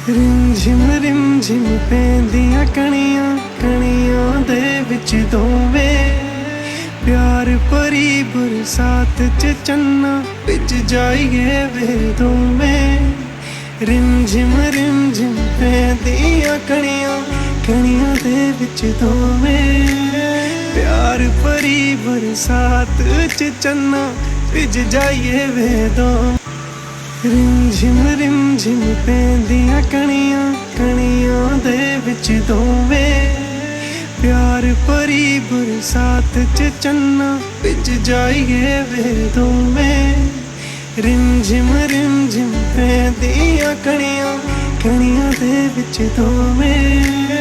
Rim ਝਿਮ ਪੈਂਦੀਆਂ ਕਣੀਆਂ ਕਣੀਆਂ ਦੇ ਵਿੱਚ ਦੋਵੇਂ प्यार भरी बरसात च चन्ना बिच जाइए वे दोवें रिम झिम पैंदियां कणियां कणियां दे विच दोवें प्यार भरी बरसात च चन्ना बिच जाइए वे दोवें रिम झिम पैंदियां कणियां कणियां दे विच दोवें प्यार भरी बरसात च चन्ना बिच जाइए वे दोवें रिम झिम पैंदियां कणियां कणियां दे विच दोवें।